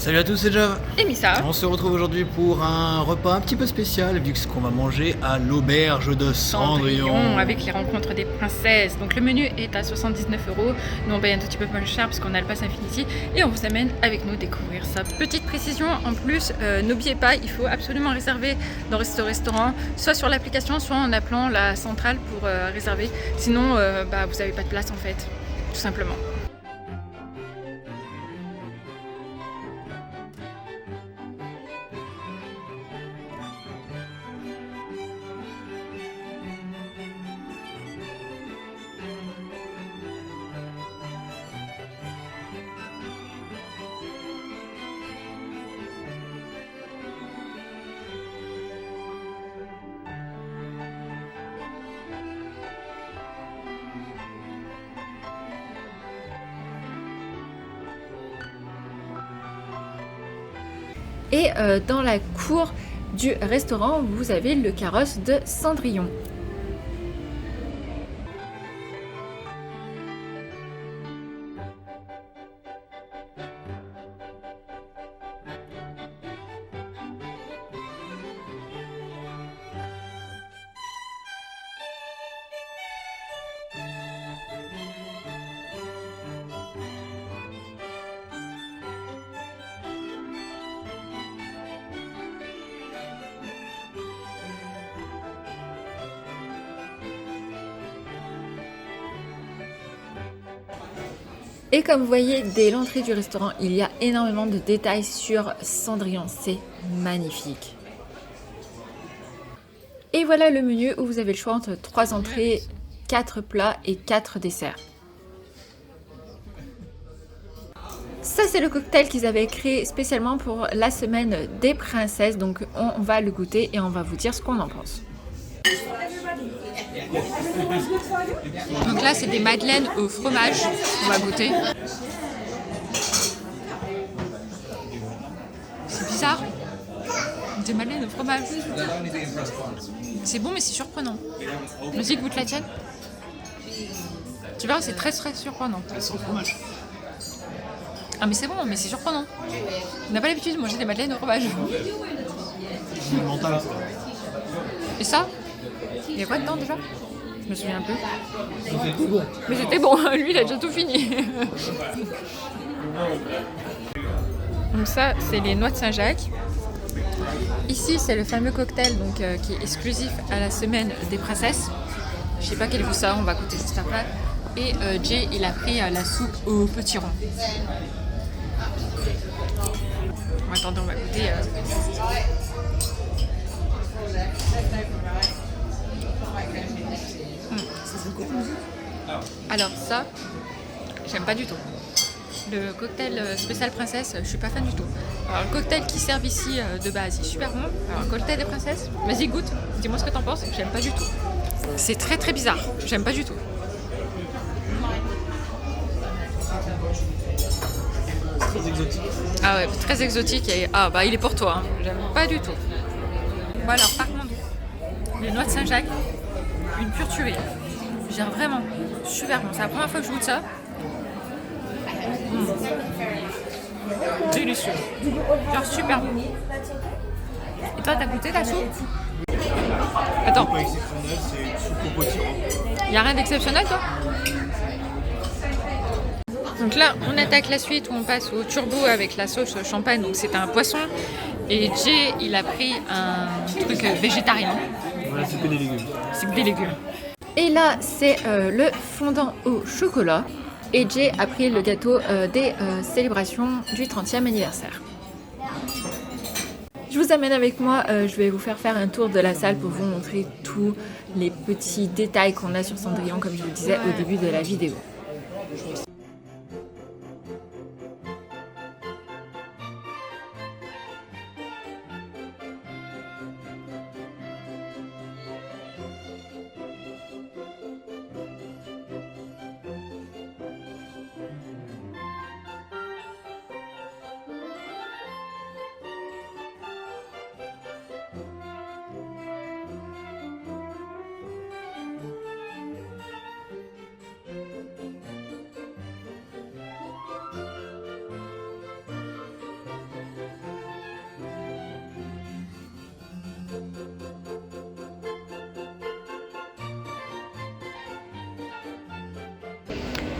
Salut à tous, c'est Jav. Et Missa. On se retrouve aujourd'hui pour un repas un petit peu spécial vu que ce qu'on va manger à l'auberge de Cendrillon. Avec les rencontres des princesses. Donc le menu est à 79 €. Nous on paye un tout petit peu moins cher parce qu'on a le pass Infinity et on vous amène avec nous découvrir ça. Petite précision en plus, n'oubliez pas, il faut absolument réserver dans ce restaurant, soit sur l'application, soit en appelant la centrale pour réserver. Sinon, vous n'avez pas de place en fait, tout simplement. Et dans la cour du restaurant, vous avez le carrosse de Cendrillon. Et comme vous voyez, dès l'entrée du restaurant, il y a énormément de détails sur Cendrillon. C'est magnifique. Et voilà le menu où vous avez le choix entre 3 entrées, 4 plats et 4 desserts. Ça, c'est le cocktail qu'ils avaient créé spécialement pour la semaine des princesses. Donc, on va le goûter et on va vous dire ce qu'on en pense. Donc là, c'est des madeleines au fromage. On va goûter. C'est bizarre. Des madeleines au fromage. C'est bon, mais c'est surprenant. Vas-y, goûte la tienne. Tu verras, c'est très surprenant. Sans fromage. Ah, mais c'est bon, mais c'est surprenant. On n'a pas l'habitude de manger des madeleines au fromage. C'est mental. Et ça? Il y a quoi dedans déjà? Je me souviens un peu. C'était bon. Mais c'était bon, lui il a déjà tout fini. Donc ça, c'est les noix de Saint-Jacques. Ici, c'est le fameux cocktail donc, qui est exclusif à la semaine des princesses. Je sais pas quel goût ça, on va goûter juste après. Et Jay, il a pris la soupe au petit rond. Attendez, on va goûter. Alors ça, j'aime pas du tout. Le cocktail spécial princesse, je suis pas fan du tout. Alors le cocktail qui servent ici de base, il est super bon. Alors le cocktail des princesses, vas-y goûte, dis-moi ce que t'en penses, j'aime pas du tout. C'est très bizarre, j'aime pas du tout. Très exotique. Ah ouais, très exotique et il est pour toi, hein. J'aime pas du tout. Bon alors par contre, les noix de Saint-Jacques, une pure tuerie. Genre vraiment super bon, c'est la première fois que je goûte ça. Délicieux. Genre super bon. Et toi t'as goûté ta soupe? Attends. Pas exceptionnel, c'est soupe au potiron. Y'a rien d'exceptionnel toi? Donc là on attaque la suite où on passe au turbo avec la sauce champagne, donc c'est un poisson. Et Jay il a pris un truc végétarien. Voilà, c'est que des légumes. C'est que des légumes. Et là c'est le fondant au chocolat. Et Jay a pris le gâteau des célébrations du 30e anniversaire. Je vous amène avec moi, je vais vous faire un tour de la salle pour vous montrer tous les petits détails qu'on a sur Cendrillon, comme je vous le disais au début de la vidéo.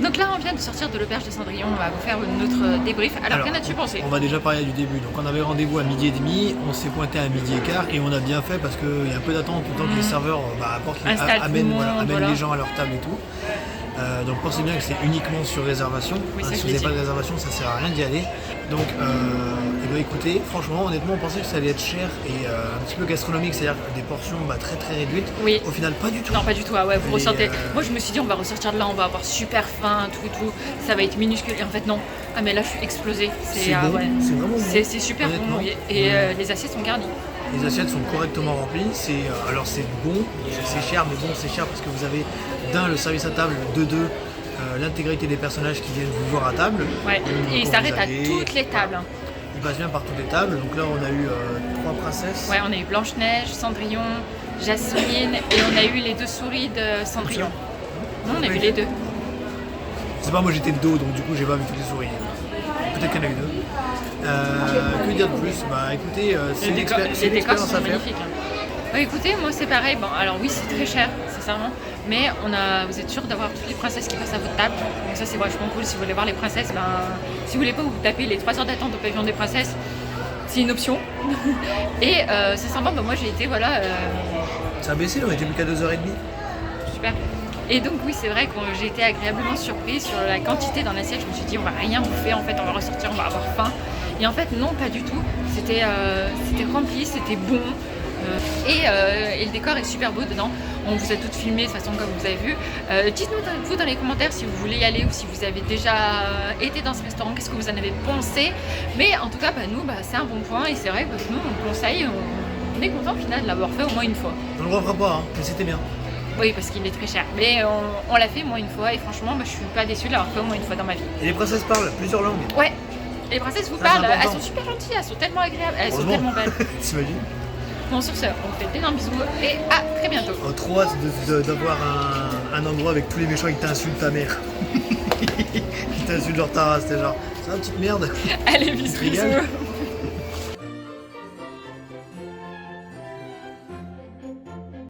Donc là, on vient de sortir de l'auberge de Cendrillon, on va vous faire notre débrief. Alors qu'en as-tu pensé? On va déjà parler du début. Donc on avait rendez-vous à 12h30, on s'est pointé à 12h15 et on a bien fait parce qu'il y a un peu d'attente le temps que les serveurs amènent les gens à leur table et tout. Donc pensez bien que c'est uniquement sur réservation. Oui, Si vous n'avez pas de réservation, ça sert à rien d'y aller. Donc écoutez, franchement, honnêtement, on pensait que ça allait être cher et un petit peu gastronomique, c'est-à-dire des portions très très réduites. Oui. Au final, pas du tout. Non, pas du tout. Ah ouais, vous ressentez. Moi, je me suis dit, on va ressortir de là, on va avoir super faim, tout et tout. Ça va être minuscule. Et en fait, non. Ah, mais là, je suis explosée. C'est bon. Ouais. C'est vraiment bon. C'est super bon. Et les assiettes sont garnies. Les assiettes sont correctement remplies. Alors c'est bon, c'est cher, mais bon, c'est cher parce que vous avez le service à table, de deux, l'intégralité des personnages qui viennent vous voir à table. Ouais. Et ils s'arrêtent à toutes les tables. Ils passent bien par toutes les tables. Donc là, on a eu 3 princesses. Ouais, on a eu Blanche-Neige, Cendrillon, Jasmine et on a eu les 2 souris de Cendrillon. Non, on a eu les 2. Je sais pas, moi j'étais de dos, donc du coup j'ai pas vu toutes les souris. Peut-être qu'il y en a eu 2. Que dire de plus? Écoutez, c'est une expérience à faire. Magnifiques. Écoutez, moi c'est pareil. Bon, alors oui, c'est très cher, sincèrement. Mais vous êtes sûr d'avoir toutes les princesses qui passent à votre table. Donc ça c'est vachement cool. Si vous voulez voir les princesses, si vous voulez pas vous taper les 3 heures d'attente au pavillon des princesses, c'est une option. Et sincèrement, moi j'ai été Ça a baissé, on était plus qu'à 2h30. Super. Et donc oui, c'est vrai que j'ai été agréablement surprise sur la quantité dans l'assiette. Je me suis dit, on va rien bouffer, en fait, on va ressortir, on va avoir faim. Et en fait, non, pas du tout. C'était rempli, c'était bon. Et le décor est super beau dedans. On vous a toutes filmées de toute façon comme vous avez vu. Dites-nous vous dans les commentaires si vous voulez y aller ou si vous avez déjà été dans ce restaurant, qu'est-ce que vous en avez pensé. Mais en tout cas, nous, c'est un bon point et c'est vrai que nous, on le conseille. On est content au final de l'avoir fait au moins une fois. On le refera pas, mais c'était bien. Oui, parce qu'il est très cher. Mais on l'a fait au moins une fois et franchement, je suis pas déçue de l'avoir fait au moins une fois dans ma vie. Et les princesses parlent plusieurs langues. Ouais, les princesses vous parlent, elles sont super gentilles, elles sont tellement agréables, elles sont tellement belles. T'imagines? Bon, sur ce, on fait d'énormes bisous et à très bientôt. Trop hâte d'avoir un endroit avec tous les méchants qui t'insultent ta mère. Qui t'insultent genre ta race, t'es genre, c'est une petite merde. Allez, bisous.